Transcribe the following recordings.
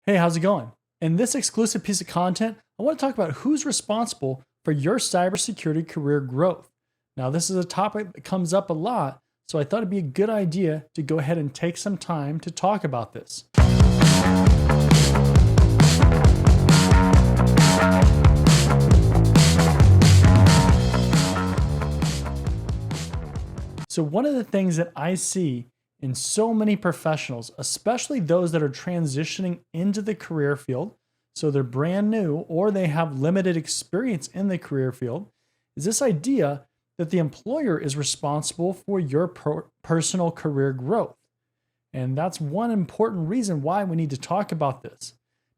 Hey, how's it going? In this exclusive piece of content, I want to talk about who's responsible for your cybersecurity career growth. Now, this is a topic that comes up a lot, so I thought it'd be a good idea to go ahead and take some time to talk about this. So, one of the things that I see in so many professionals, especially those that are transitioning into the career field, so they're brand new or they have limited experience in the career field, is this idea that the employer is responsible for your personal career growth. And that's one important reason why we need to talk about this.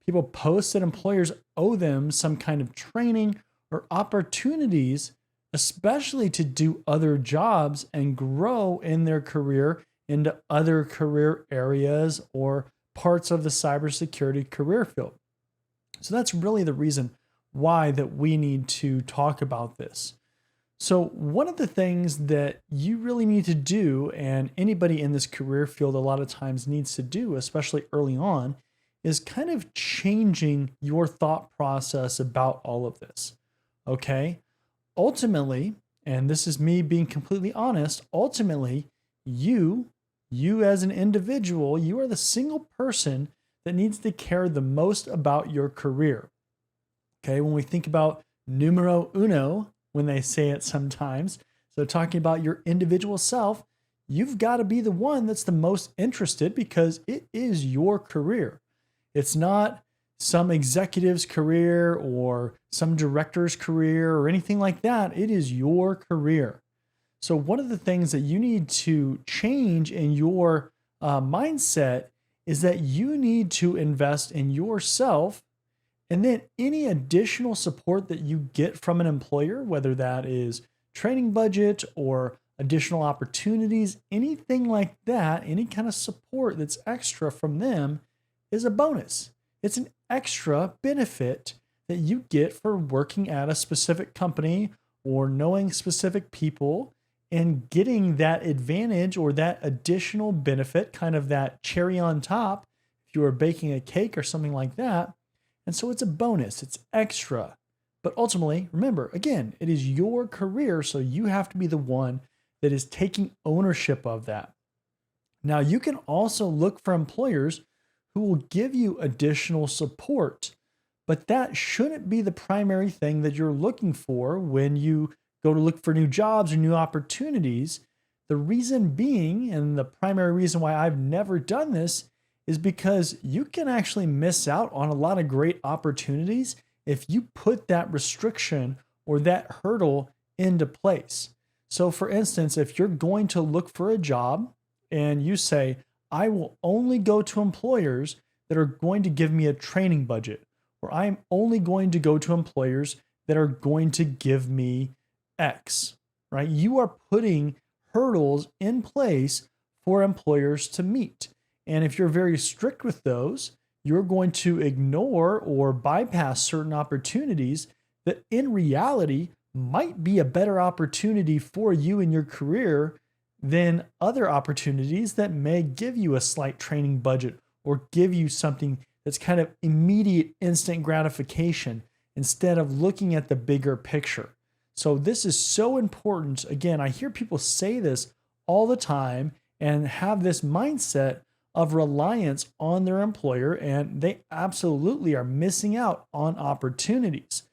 People post that employers owe them some kind of training or opportunities, especially to do other jobs and grow in their career into other career areas or parts of the cybersecurity career field. So that's really the reason why that we need to talk about this. So one of the things that you really need to do, and anybody in this career field a lot of times needs to do, especially early on, is kind of changing your thought process about all of this. Okay. Ultimately, and this is me being completely honest, ultimately, you as an individual, you are the single person that needs to care the most about your career. Okay. When we think about numero uno, when they say it sometimes, so talking about your individual self, you've got to be the one that's the most interested because it is your career. It's not some executive's career or some director's career or anything like that. It is your career. So, one of the things that you need to change in your mindset is that you need to invest in yourself. And then any additional support that you get from an employer, whether that is training budget or additional opportunities, anything like that, any kind of support that's extra from them is a bonus. It's an extra benefit that you get for working at a specific company or knowing specific people and getting that advantage or that additional benefit, kind of that cherry on top, if you were baking a cake or something like that. And so it's a bonus, it's extra. But ultimately, remember, again, it is your career, so you have to be the one that is taking ownership of that. Now, you can also look for employers who will give you additional support, but that shouldn't be the primary thing that you're looking for when you go to look for new jobs or new opportunities. The reason being, and the primary reason why I've never done this, is because you can actually miss out on a lot of great opportunities if you put that restriction or that hurdle into place. So, for instance, if you're going to look for a job and you say, I will only go to employers that are going to give me a training budget, or I'm only going to go to employers that are going to give me X, right? You are putting hurdles in place for employers to meet. And if you're very strict with those, you're going to ignore or bypass certain opportunities that in reality might be a better opportunity for you in your career than other opportunities that may give you a slight training budget or give you something that's kind of immediate instant gratification instead of looking at the bigger picture. So this is so important. Again, I hear people say this all the time and have this mindset of reliance on their employer, and they absolutely are missing out on opportunities.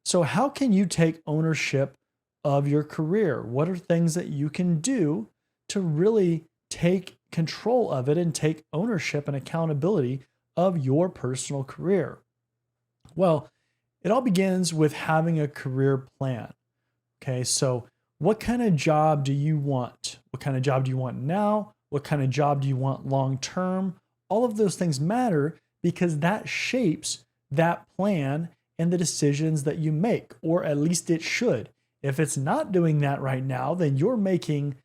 So, how can you take ownership of your career? What are things that you can do to really take control of it and take ownership and accountability of your personal career? Well, it all begins with having a career plan. Okay, so what kind of job do you want? What kind of job do you want now? What kind of job do you want long term? All of those things matter because that shapes that plan and the decisions that you make, or at least it should. If it's not doing that right now, then you're making,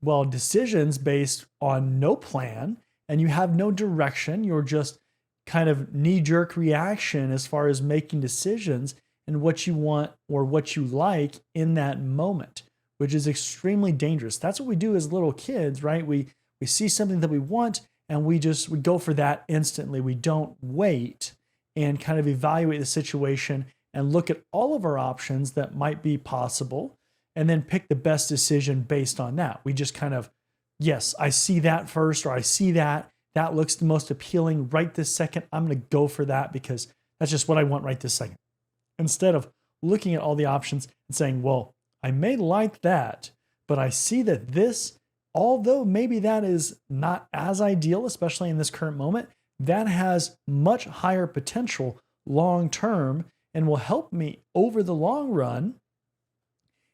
well, decisions based on no plan and you have no direction. You're just kind of knee-jerk reaction as far as making decisions and what you want or what you like in that moment, which is extremely dangerous. That's what we do as little kids, right? We see something that we want and we go for that instantly. We don't wait and kind of evaluate the situation and look at all of our options that might be possible and then pick the best decision based on that. We just kind of, yes, I see that first, or I see that. That looks the most appealing right this second. I'm going to go for that because that's just what I want right this second. Instead of looking at all the options and saying, well, I may like that, but I see that this, although maybe that is not as ideal, especially in this current moment, that has much higher potential long term and will help me over the long run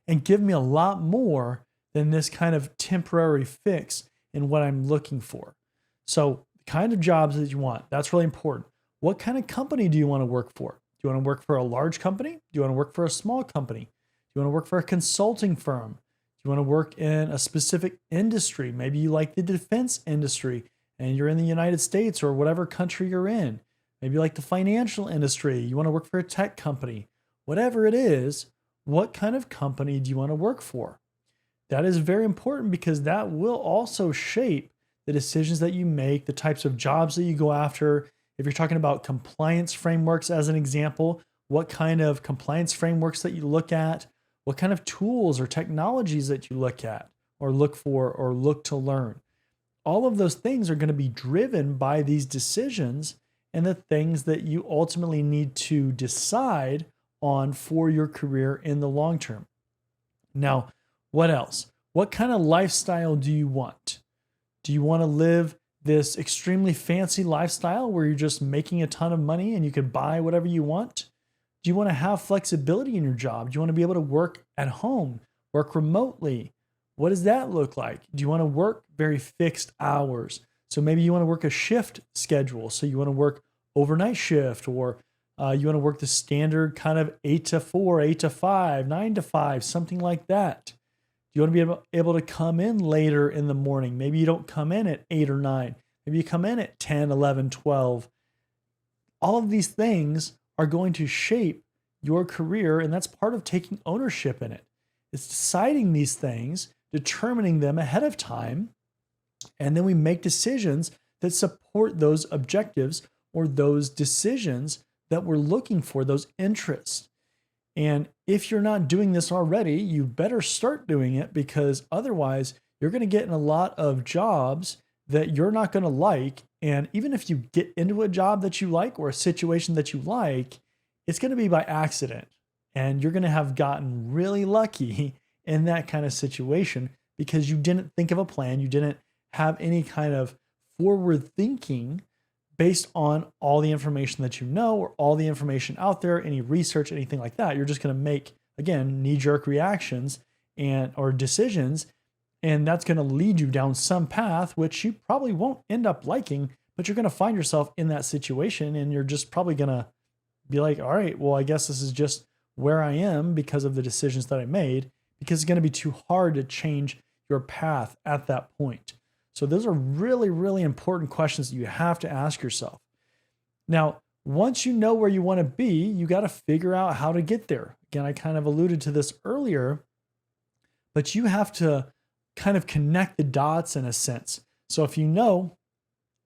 and give me a lot more than this kind of temporary fix in what I'm looking for. So, the kind of jobs that you want, that's really important. What kind of company do you want to work for? Do you want to work for a large company? Do you want to work for a small company? Do you want to work for a consulting firm? Do you want to work in a specific industry? Maybe you like the defense industry and you're in the United States or whatever country you're in. Maybe you like the financial industry. You want to work for a tech company. Whatever it is, what kind of company do you want to work for? That is very important because that will also shape the decisions that you make, the types of jobs that you go after. If you're talking about compliance frameworks as an example, what kind of compliance frameworks that you look at, what kind of tools or technologies that you look at or look for or look to learn. All of those things are going to be driven by these decisions and the things that you ultimately need to decide on for your career in the long term. Now, what else? What kind of lifestyle do you want? Do you want to live this extremely fancy lifestyle where you're just making a ton of money and you can buy whatever you want? Do you want to have flexibility in your job? Do you want to be able to work at home, work remotely? What does that look like? Do you want to work very fixed hours? So maybe you want to work a shift schedule. So you want to work overnight shift, or you want to work the standard kind of 8 to 4, 8 to 5, 9 to 5, something like that. Do you want to be able to come in later in the morning? Maybe you don't come in at 8 or 9. Maybe you come in at 10, 11, 12. All of these things are going to shape your career, and that's part of taking ownership in it. It's deciding these things, determining them ahead of time, and then we make decisions that support those objectives or those decisions that we're looking for, those interests. And if you're not doing this already, you better start doing it, because otherwise you're going to get in a lot of jobs that you're not going to like. And even if you get into a job that you like or a situation that you like, it's going to be by accident. And you're going to have gotten really lucky in that kind of situation because you didn't think of a plan. You didn't have any kind of forward thinking based on all the information that you know or all the information out there, any research, anything like that. You're just going to make, again, knee-jerk reactions or decisions, and that's going to lead you down some path which you probably won't end up liking, but you're going to find yourself in that situation, and you're just probably going to be like, all right, well, I guess this is just where I am because of the decisions that I made, because it's going to be too hard to change your path at that point. So those are really, really important questions that you have to ask yourself. Now, once you know where you want to be, you got to figure out how to get there. Again, I kind of alluded to this earlier, but you have to kind of connect the dots in a sense. So if you know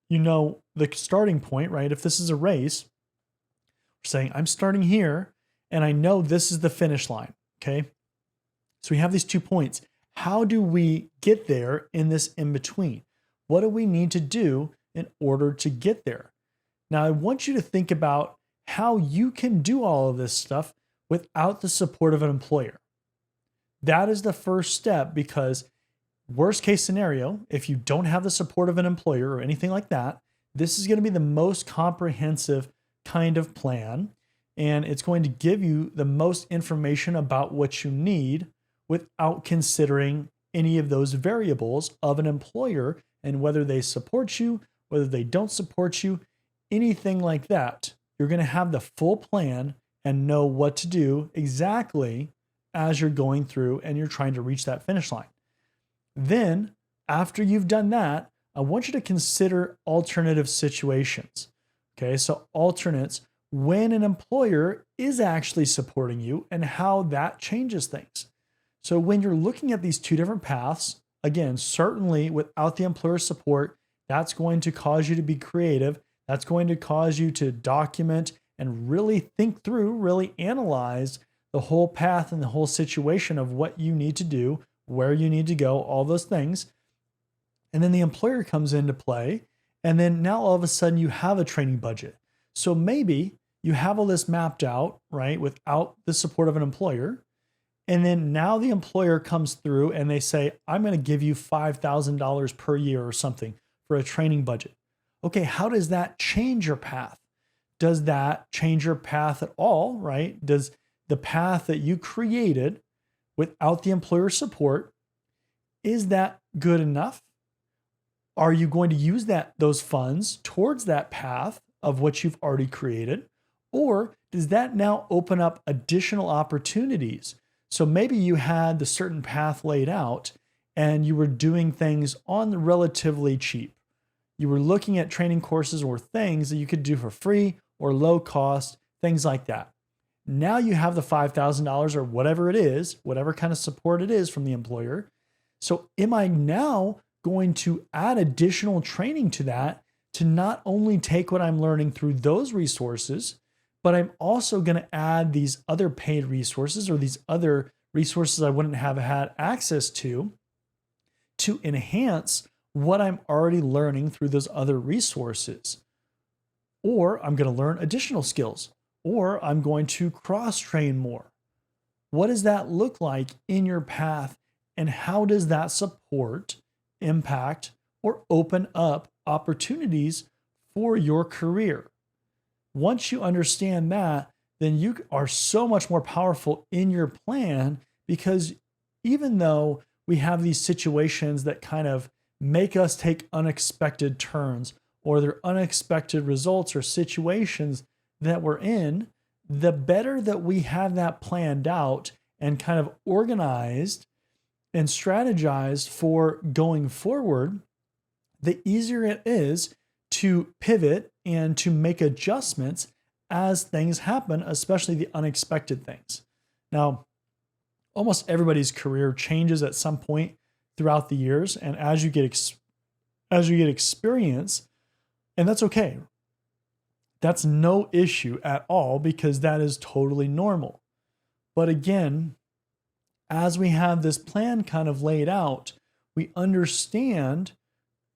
the starting point, right? If this is a race, we're saying I'm starting here and I know this is the finish line, okay? So we have these 2 points. How do we get there in this in between? What do we need to do in order to get there? Now, I want you to think about how you can do all of this stuff without the support of an employer. That is the first step, because worst case scenario, if you don't have the support of an employer or anything like that, this is going to be the most comprehensive kind of plan, and it's going to give you the most information about what you need without considering any of those variables of an employer and whether they support you, whether they don't support you, anything like that. You're going to have the full plan and know what to do exactly as you're going through and you're trying to reach that finish line. Then, after you've done that, I want you to consider alternative situations. Okay, so alternates when an employer is actually supporting you and how that changes things. So when you're looking at these 2 different paths, again, certainly without the employer support, That's going to cause you to be creative. That's going to cause you to document and really think through, really analyze the whole path and the whole situation of what you need to do, where you need to go, all those things. And then the employer comes into play. And then now all of a sudden you have a training budget. So maybe you have all this mapped out, right, without the support of an employer. And then now the employer comes through and they say, I'm going to give you $5,000 per year or something for a training budget. Okay, how does that change your path? Does that change your path at all, right? Does the path that you created without the employer support, is that good enough? Are you going to use those funds towards that path of what you've already created? Or does that now open up additional opportunities? So maybe you had the certain path laid out and you were doing things on the relatively cheap. You were looking at training courses or things that you could do for free or low cost, things like that. Now you have the $5,000 or whatever it is, whatever kind of support it is from the employer. So am I now going to add additional training to that to not only take what I'm learning through those resources, but I'm also going to add these other paid resources or these other resources I wouldn't have had access to enhance what I'm already learning through those other resources. Or I'm going to learn additional skills, or I'm going to cross-train more. What does that look like in your path, and how does that support, impact, or open up opportunities for your career? Once you understand that, then you are so much more powerful in your plan, because even though we have these situations that kind of make us take unexpected turns, or they're unexpected results or situations that we're in, the better that we have that planned out and kind of organized and strategized for going forward, the easier it is to pivot and to make adjustments as things happen, especially the unexpected things. Now, almost everybody's career changes at some point throughout the years, and as you get experience, and that's okay. That's no issue at all, because that is totally normal. But again, as we have this plan kind of laid out, we understand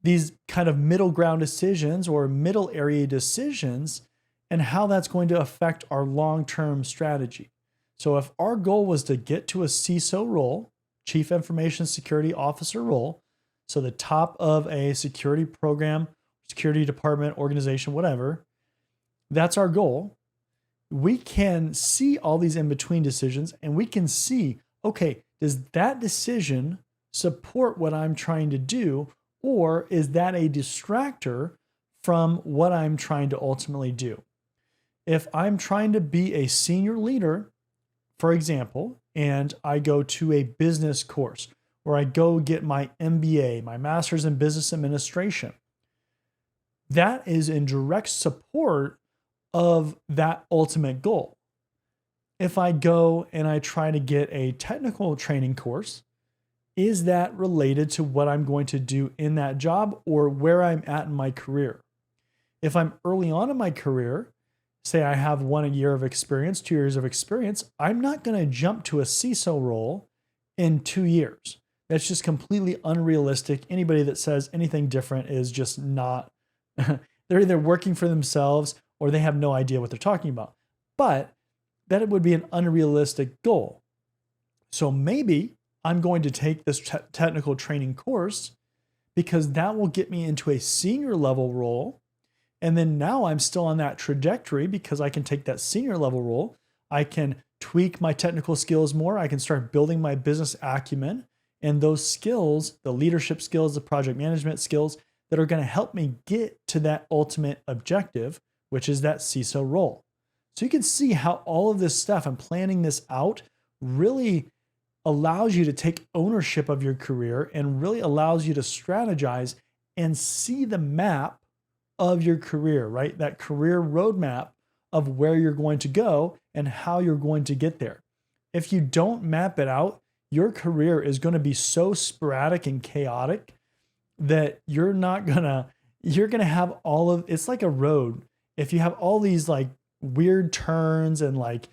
these kind of middle ground decisions or middle area decisions and how that's going to affect our long-term strategy. So if our goal was to get to a CISO role, Chief Information Security Officer role, so the top of a security program, security department, organization, whatever, that's our goal. We can see all these in-between decisions and we can see, okay, does that decision support what I'm trying to do, or is that a distractor from what I'm trying to ultimately do? If I'm trying to be a senior leader, for example, and I go to a business course, or I go get my MBA, my Master's in Business Administration, that is in direct support of that ultimate goal. If I go and I try to get a technical training course, is that related to what I'm going to do in that job or where I'm at in my career? If I'm early on in my career, say I have 1 year of experience, 2 years of experience, I'm not going to jump to a CISO role in 2 years. That's just completely unrealistic. Anybody that says anything different is just not, they're either working for themselves or they have no idea what they're talking about. But that would be an unrealistic goal. So maybe I'm going to take this technical training course because that will get me into a senior level role. And then now I'm still on that trajectory because I can take that senior level role. I can tweak my technical skills more. I can start building my business acumen and those skills, the leadership skills, the project management skills that are going to help me get to that ultimate objective, which is that CISO role. So you can see how all of this stuff and planning this out really allows you to take ownership of your career and really allows you to strategize and see the map of your career, right? That career roadmap of where you're going to go and how you're going to get there. If you don't map it out, your career is going to be so sporadic and chaotic that you're not going to you're going to have it's like a road. If you have all these like weird turns and like,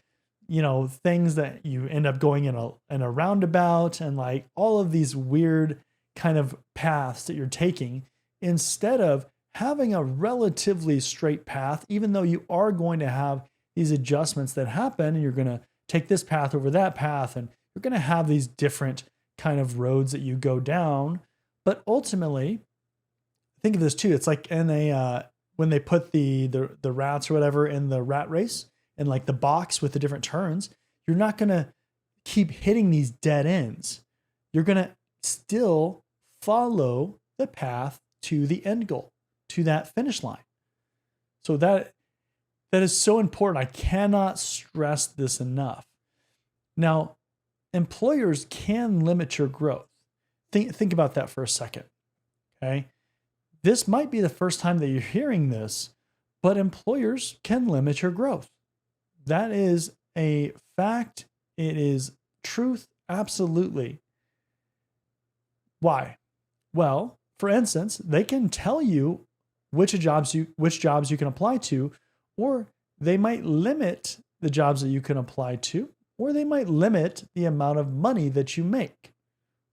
things that you end up going in a roundabout and like all of these weird kind of paths that you're taking, instead of having a relatively straight path, even though you are going to have these adjustments that happen and you're going to take this path over that path and you're going to have these different kind of roads that you go down. But ultimately, think of this too. It's like in a when they put the rats or whatever in the rat race and like the box with the different turns, you're not going to keep hitting these dead ends. You're going to still follow the path to the end goal, to that finish line. So that is so important. I cannot stress this enough. Now, employers can limit your growth. Think about that for a second. Okay. This might be the first time that you're hearing this, but employers can limit your growth. That is a fact. It is truth. Absolutely. Why? Well, for instance, they can tell you which jobs you can apply to, or they might limit the jobs that you can apply to, or they might limit the amount of money that you make,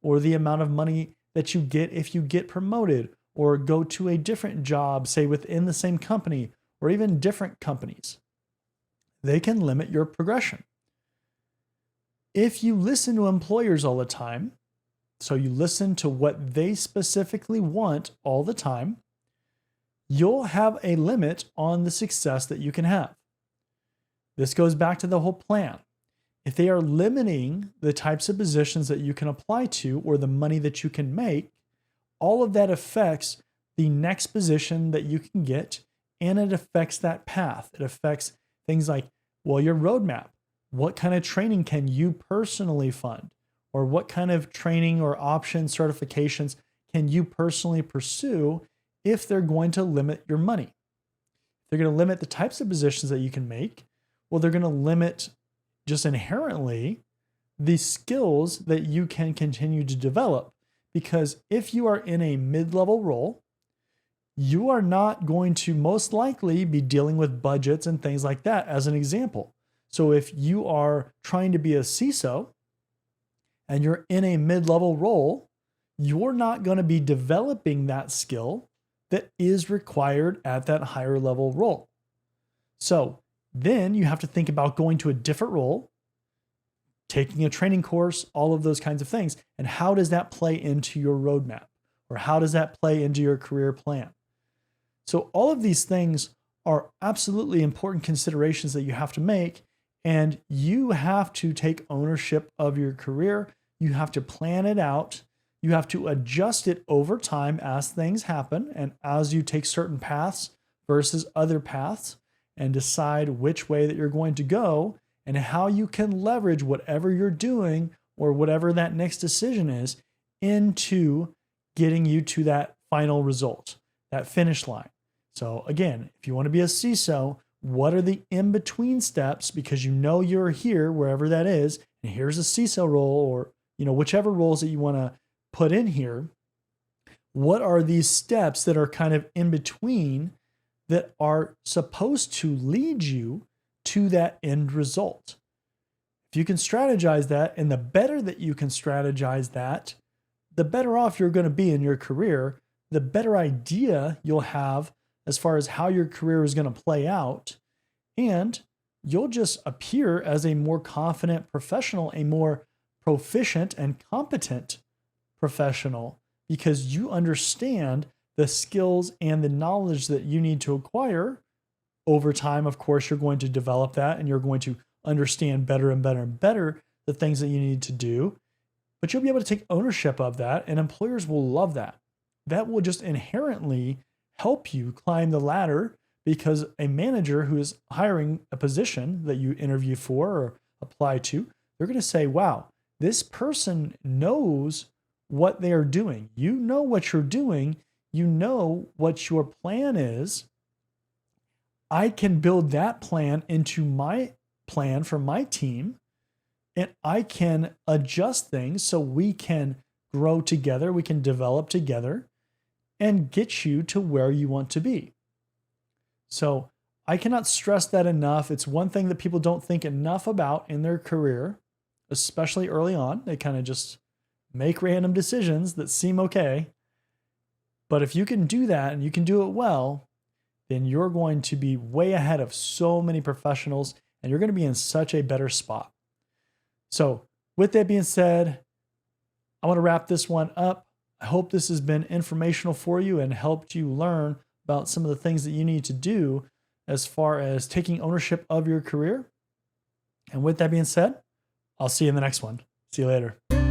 or the amount of money that you get if you get promoted or go to a different job, say within the same company or even different companies. They can limit your progression. If you listen to employers all the time, so you listen to what they specifically want all the time, you'll have a limit on the success that you can have. This goes back to the whole plan. If they are limiting the types of positions that you can apply to or the money that you can make, all of that affects the next position that you can get, and it affects that path. It affects things like, well, your roadmap. What kind of training can you personally fund? Or what kind of training or option certifications can you personally pursue if they're going to limit your money? They're going to limit the types of positions that you can make. Well, they're going to limit just inherently the skills that you can continue to develop. Because if you are in a mid-level role, you are not going to most likely be dealing with budgets and things like that, as an example. So if you are trying to be a CISO and you're in a mid-level role, you're not going to be developing that skill that is required at that higher level role. So then you have to think about going to a different role, taking a training course, all of those kinds of things. And how does that play into your roadmap? Or how does that play into your career plan? So all of these things are absolutely important considerations that you have to make. And you have to take ownership of your career. You have to plan it out. You have to adjust it over time as things happen and as you take certain paths versus other paths, and decide which way that you're going to go and how you can leverage whatever you're doing or whatever that next decision is into getting you to that final result, that finish line. So again, if you want to be a CISO, what are the in-between steps? Because you know you're here, wherever that is, and here's a CISO role, or whichever roles that you want to put in here. What are these steps that are kind of in between that are supposed to lead you to that end result? If you can strategize that, and the better that you can strategize that, the better off you're going to be in your career, the better idea you'll have as far as how your career is going to play out. And you'll just appear as a more confident professional, a more proficient and competent professional, because you understand the skills and the knowledge that you need to acquire. Over time, of course, you're going to develop that, and you're going to understand better and better and better the things that you need to do. But you'll be able to take ownership of that, and employers will love that. That will just inherently help you climb the ladder, because a manager who is hiring a position that you interview for or apply to, they're going to say, wow, this person knows what they are doing. You know what you're doing. You know what your plan is. I can build that plan into my plan for my team, and I can adjust things so we can grow together, we can develop together, and get you to where you want to be. So I cannot stress that enough. It's one thing that people don't think enough about in their career, especially early on. They kind of just make random decisions that seem okay. But if you can do that and you can do it well, then you're going to be way ahead of so many professionals and you're going to be in such a better spot. So, with that being said, I want to wrap this one up. I hope this has been informational for you and helped you learn about some of the things that you need to do as far as taking ownership of your career. And with that being said, I'll see you in the next one. See you later.